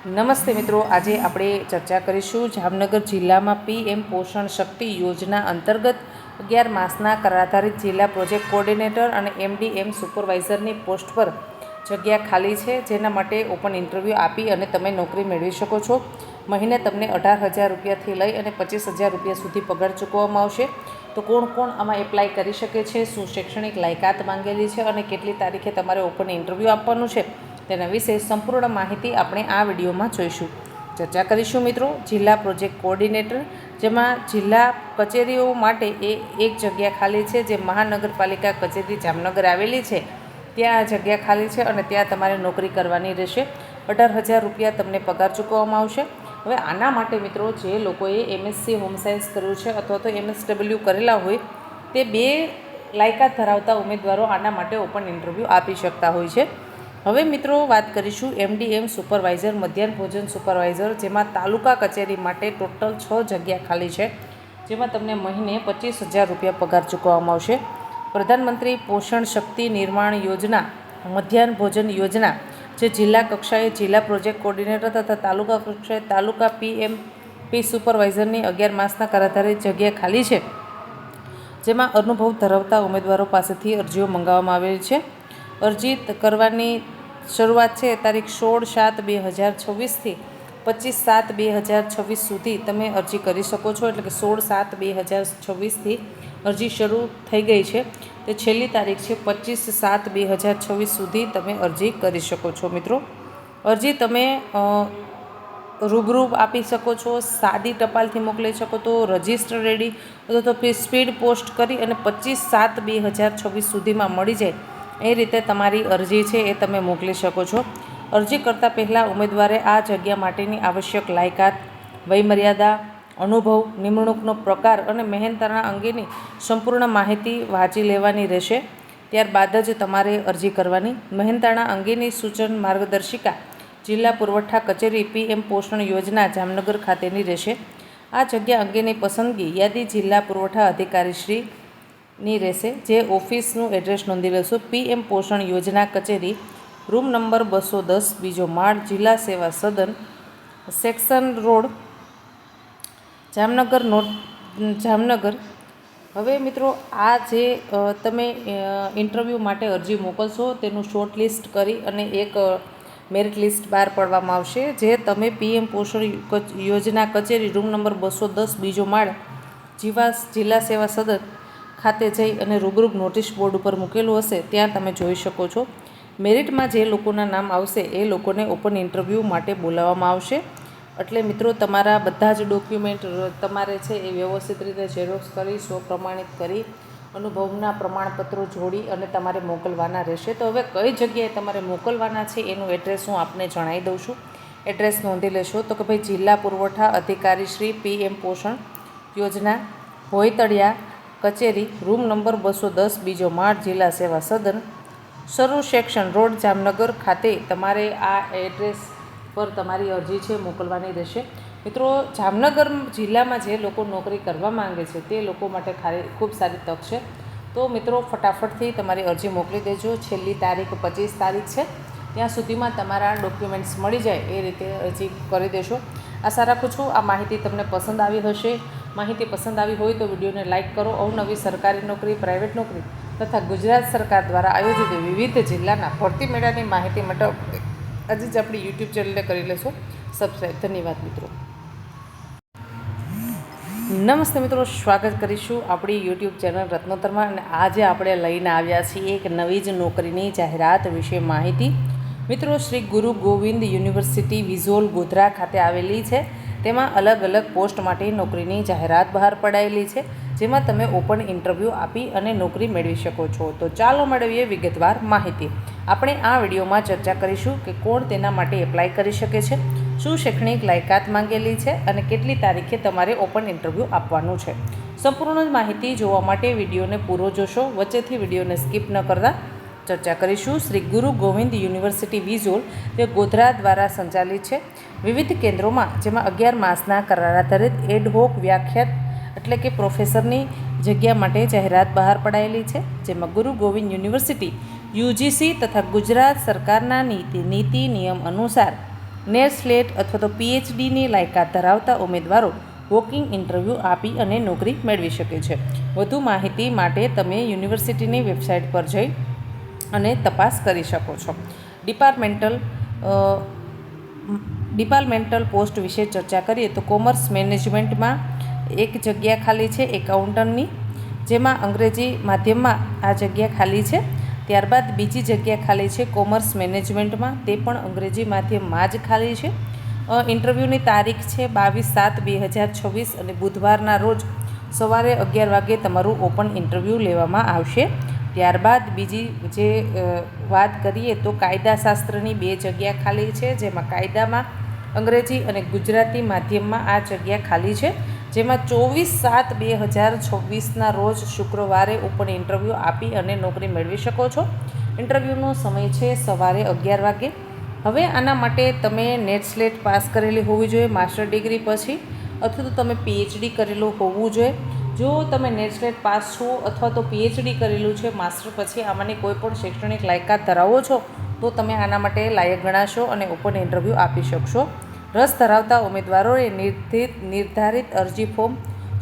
નમસ્તે મિત્રો, આજે આપણે ચર્ચા કરીશું જામનગર જિલ્લામાં પીએમ પોષણ શક્તિ યોજના અંતર્ગત 11 માસના કરાધારિત જિલ્લા પ્રોજેક્ટ કોઓર્ડિનેટર અને એમડીએમ સુપરવાઇઝરની પોસ્ટ પર જગ્યા ખાલી છે, જેના માટે ઓપન ઇન્ટરવ્યૂ આપી અને તમે નોકરી મેળવી શકો છો. મહિને તમને 18,000 રૂપિયાથી લઈ અને 25,000 રૂપિયા સુધી પગાર ચૂકવવામાં આવશે. તો કોણ કોણ આમાં એપ્લાય કરી શકે છે, શું શૈક્ષણિક લાયકાત માંગેલી છે અને કેટલી તારીખે તમારે ઓપન ઇન્ટરવ્યૂ આપવાનું છે, તેના વિશે સંપૂર્ણ માહિતી આપણે આ વિડીયોમાં જોઈશું. ચર્ચા કરીશું મિત્રો. જિલ્લા પ્રોજેક્ટ કોઓર્ડિનેટર, જેમાં જિલ્લા કચેરીઓ માટે એક જગ્યા ખાલી છે, જે મહાનગરપાલિકા કચેરી જામનગર આવેલી છે, ત્યાં જગ્યા ખાલી છે અને ત્યાં તમારે નોકરી કરવાની રહેશે. 18,000 રૂપિયા તમને પગાર ચૂકવવામાં આવશે. હવે આના માટે મિત્રો, જે લોકોએ એમએસસી હોમ સાયન્સ કર્યું છે અથવા તો MSW કરેલા હોય, તે 2 લાયકાત ધરાવતા ઉમેદવારો આના માટે ઓપન ઇન્ટરવ્યૂ આપી શકતા હોય છે. હવે મિત્રો, વાત કરીશું એમડીએમ સુપરવાઇઝર, મધ્યાહન ભોજન સુપરવાઇઝર, જેમાં તાલુકા કચેરી માટે ટોટલ 6 જગ્યા ખાલી છે, જેમાં તમને મહિને 25,000 રૂપિયા પગાર ચૂકવવામાં આવશે. પ્રધાનમંત્રી પોષણ શક્તિ નિર્માણ યોજના, મધ્યાહન ભોજન યોજના, જે જિલ્લા કક્ષાએ જિલ્લા પ્રોજેક્ટ કોઓર્ડિનેટર તથા તાલુકા કક્ષાએ તાલુકા પીએમપી સુપરવાઇઝરની 11 માસના કરાધારિત જગ્યા ખાલી છે, જેમાં અનુભવ ધરાવતા ઉમેદવારો પાસેથી અરજીઓ મંગાવવામાં આવેલી છે. અરજી કરવાની શરૂઆત છે તારીખ 16/7/2026થી 25/7/2026 સુધી તમે અરજી કરી શકો છો. એટલે કે 16/7/2026થી અરજી શરૂ થઈ ગઈ છે, તે છેલ્લી તારીખ છે 25/7/2026 સુધી તમે અરજી કરી શકો છો. મિત્રો, અરજી તમે રૂબરૂ આપી શકો છો, સાદી ટપાલથી મોકલી શકો તો, રજિસ્ટર રેડી અથવા તો સ્પીડ પોસ્ટ કરી અને 25/7/2026 સુધીમાં મળી જાય એ રીતે તમારી અરજી છે એ તમે મોકલી શકો છો. અરજી કરતાં પહેલાં ઉમેદવારે આ જગ્યા માટેની આવશ્યક લાયકાત, વયમર્યાદા, અનુભવ, નિમણૂકનો પ્રકાર અને મહેનતાણા અંગેની સંપૂર્ણ માહિતી વાંચી લેવાની રહેશે. ત્યારબાદ જ તમારે અરજી કરવાની. મહેનતાણા અંગેની સૂચન માર્ગદર્શિકા જિલ્લા પુરવઠા કચેરી પીએમ પોષણ યોજના જામનગર ખાતેની રહેશે. આ જગ્યા અંગેની પસંદગી યાદી જિલ્લા પુરવઠા અધિકારીશ્રી ની રહેશે, જે ઓફિસનું એડ્રેસ નોંધી લેશો. પીએમ પોષણ યોજના કચેરી, રૂમ નંબર 210, બીજો માળ, જિલ્લા સેવા સદન, સેક્શન રોડ, જામનગર જામનગર. હવે મિત્રો, આ જે તમે ઇન્ટરવ્યૂ માટે અરજી મોકલશો તેનું શોર્ટ લિસ્ટ કરી અને એક મેરિટ લિસ્ટ બહાર પાડવામાં આવશે, જે તમે પીએમ પોષણ યોજના કચેરી, રૂમ નંબર 210, બીજો માળ, જિલ્લા સેવા સદન ખાતે જઈ અને રૂબરૂ નોટિસ બોર્ડ ઉપર મૂકેલું હશે ત્યાં તમે જોઈ શકો છો. મેરિટમાં જે લોકોના નામ આવશે એ લોકોને ઓપન ઇન્ટરવ્યૂ માટે બોલાવવામાં આવશે. એટલે મિત્રો, તમારા બધા જ ડોક્યુમેન્ટ તમારે છે એ વ્યવસ્થિત રીતે ઝેરોક્સ કરી, સ્વપ્રમાણિત કરી, અનુભવના પ્રમાણપત્રો જોડી અને તમારે મોકલવાના રહેશે. તો હવે કઈ જગ્યાએ તમારે મોકલવાના છે એનું એડ્રેસ હું આપને જણાવી દઉં છું. એડ્રેસ નોંધી લેશો તો કે ભાઈ, જિલ્લા પુરવઠા અધિકારી શ્રી પીએમ પોષણ યોજના, ભોયતળિયા કચેરી, રૂમ નંબર 210, બીજો માળ, જિલ્લા સેવા સદન, શરૂ સેક્શન રોડ, જામનગર ખાતે તમારે આ એડ્રેસ પર તમારી અરજી છે મોકલવાની રહેશે. મિત્રો, જામનગર જિલ્લામાં જે લોકો નોકરી કરવા માંગે છે તે લોકો માટે ખૂબ સારી તક છે. તો મિત્રો, ફટાફટથી તમારી અરજી મોકલી દેજો. છેલ્લી તારીખ 25 તારીખ છે, ત્યાં સુધીમાં તમારા ડોક્યુમેન્ટ્સ મળી જાય એ રીતે અરજી કરી દેશો. આશા રાખું છું આ માહિતી તમને પસંદ આવી હશે. માહિતી પસંદ આવી હોય તો વિડીયોને લાઇક કરો. અવનવી સરકારી નોકરી, પ્રાઇવેટ નોકરી તથા ગુજરાત સરકાર દ્વારા આયોજિત વિવિધ જિલ્લાના ભરતી મેળાની માહિતી માટે આજે જ આપણી યુટ્યુબ ચેનલને કરી લેશો સબસ્ક્રાઈબ. ધન્યવાદ મિત્રો. નમસ્તે મિત્રો, સ્વાગત કરીશું આપણી યુટ્યુબ ચેનલ રત્નોત્તરમાં. અને આજે આપણે લઈને આવ્યા છીએ એક નવી જ નોકરીની જાહેરાત વિશે માહિતી. મિત્રો, શ્રી ગુરુ ગોવિંદ યુનિવર્સિટી વિઝોલ ગોધરા ખાતે આવેલી છે. તેમાં અલગ અલગ પોસ્ટ માટે નોકરીની જાહેરાત બહાર પડાયેલી છે, જેમાં તમે ઓપન ઇન્ટરવ્યૂ આપી અને નોકરી મેળવી શકો છો. તો ચાલો મેળવીએ વિગતવાર માહિતી. આપણે આ વિડીયોમાં ચર્ચા કરીશું કે કોણ તેના માટે એપ્લાય કરી શકે છે, શું શૈક્ષણિક લાયકાત માંગેલી છે અને કેટલી તારીખે તમારે ઓપન ઇન્ટરવ્યૂ આપવાનું છે. સંપૂર્ણ માહિતી જોવા માટે વિડીયોને પૂરો જોશો, વચ્ચેથી વિડીયોને સ્કીપ ન કરતા ચર્ચા કરીશું. શ્રી ગુરુ ગોવિંદ યુનિવર્સિટી વિઝોલ, જે ગોધરા દ્વારા સંચાલિત છે, વિવિધ કેન્દ્રોમાં, જેમાં 11 માસના કરાર આધારિત એડહોક વ્યાખ્યાત એટલે કે પ્રોફેસરની જગ્યા માટે જાહેરાત બહાર પડાયેલી છે, જેમાં ગુરુ ગોવિંદ યુનિવર્સિટી યુજીસી તથા ગુજરાત સરકારના નીતિ નિયમ અનુસાર નેટ સ્લેટ અથવા તો પીએચડીની લાયકાત ધરાવતા ઉમેદવારો વોકિંગ ઇન્ટરવ્યૂ આપી અને નોકરી મેળવી શકે છે. વધુ માહિતી માટે તમે યુનિવર્સિટીની વેબસાઇટ પર જઈ અને તપાસ કરી શકો છો. ડિપાર્ટમેન્ટલ પોસ્ટ વિશે ચર્ચા કરીએ તો કોમર્સ મેનેજમેન્ટમાં એક જગ્યા ખાલી છે એકાઉન્ટન્ટની, જેમાં અંગ્રેજી માધ્યમમાં આ જગ્યા ખાલી છે. ત્યારબાદ બીજી જગ્યા ખાલી છે કોમર્સ મેનેજમેન્ટમાં, તે પણ અંગ્રેજી માધ્યમમાં જ ખાલી છે. ઇન્ટરવ્યૂની તારીખ છે 22/7/2026 અને બુધવારના રોજ સવારે 11 વાગે તમારું ઓપન ઇન્ટરવ્યૂ લેવામાં આવશે. ત્યારબાદ બીજી જે વાત કરીએ તો કાયદાશાસ્ત્રની 2 જગ્યા ખાલી છે, જેમાં કાયદામાં અંગ્રેજી અને ગુજરાતી માધ્યમમાં આ જગ્યા ખાલી છે, જેમાં 24/7/2026ના રોજ શુક્રવારે ઓપન ઇન્ટરવ્યૂ આપી અને નોકરી મેળવી શકો છો. ઇન્ટરવ્યૂનો સમય છે સવારે 11 વાગે. હવે આના માટે તમે નેટ સ્લેટ પાસ કરેલી હોવી જોઈએ માસ્ટર ડિગ્રી પછી, અથવા તો તમે પીએચડી કરેલું હોવું જોઈએ. જો તમે નેટ સ્લેટ પાસ છો અથવા તો પીએચડી કરેલું છે માસ્ટર પછી આમાંની કોઈ પણ શૈક્ષણિક લાયકાત ધરાવો છો તો તમે આના માટે લાયક ગણાશો અને ઓપન ઇન્ટરવ્યૂ આપી શકશો. રસ ધરાવતા ઉમેદવારોએ નિર્ધારિત અરજી ફોર્મ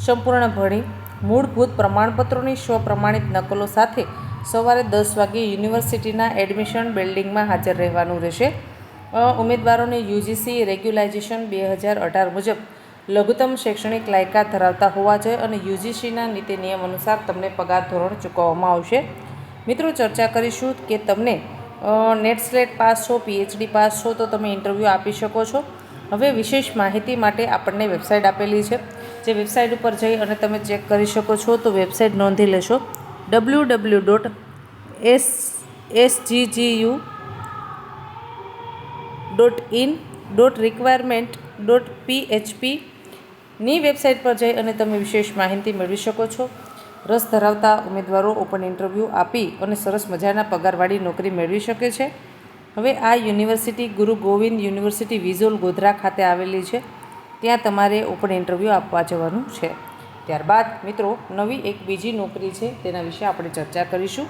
સંપૂર્ણ ભરી મૂળભૂત પ્રમાણપત્રોની સ્વપ્રમાણિત નકલો સાથે સવારે 10 વાગે યુનિવર્સિટીના એડમિશન બિલ્ડિંગમાં હાજર રહેવાનું રહેશે. ઉમેદવારોને યુજીસી રેગ્યુલાઇઝેશન 2018 મુજબ લઘુત્તમ શૈક્ષણિક લાયકાત ધરાવતા હોવા જોઈએ અને યુજીસીના નીતિ નિયમ અનુસાર તમને પગાર ધોરણ ચૂકવવામાં આવશે. મિત્રો, ચર્ચા કરીશું કે તમને નેટ સ્લેટ પાસ છો, પીએચડી પાસ છો તો તમે ઇન્ટરવ્યૂ આપી શકો છો. હવે વિશેષ માહિતી માટે આપણને વેબસાઇટ આપેલી છે, જે વેબસાઇટ ઉપર જઈ અને તમે ચેક કરી શકો છો. તો વેબસાઇટ નોંધી લેશો www.sggu.in.requirement.php ની વેબસાઇટ પર જઈ અને તમે વિશેષ માહિતી મેળવી શકો છો. રસ ધરાવતા ઉમેદવારો ઓપન ઇન્ટરવ્યૂ આપી અને સરસ મજાના પગારવાળી નોકરી મેળવી શકે છે. હવે આ યુનિવર્સિટી ગુરુ ગોવિંદ યુનિવર્સિટી વિઝોલ ગોધરા ખાતે આવેલી છે. ત્યાં તમારે ઓપન ઇન્ટરવ્યૂ આપવા જવાનું છે. ત્યારબાદ મિત્રો નવી એક બીજી નોકરી છે તેના વિશે આપણે ચર્ચા કરીશું.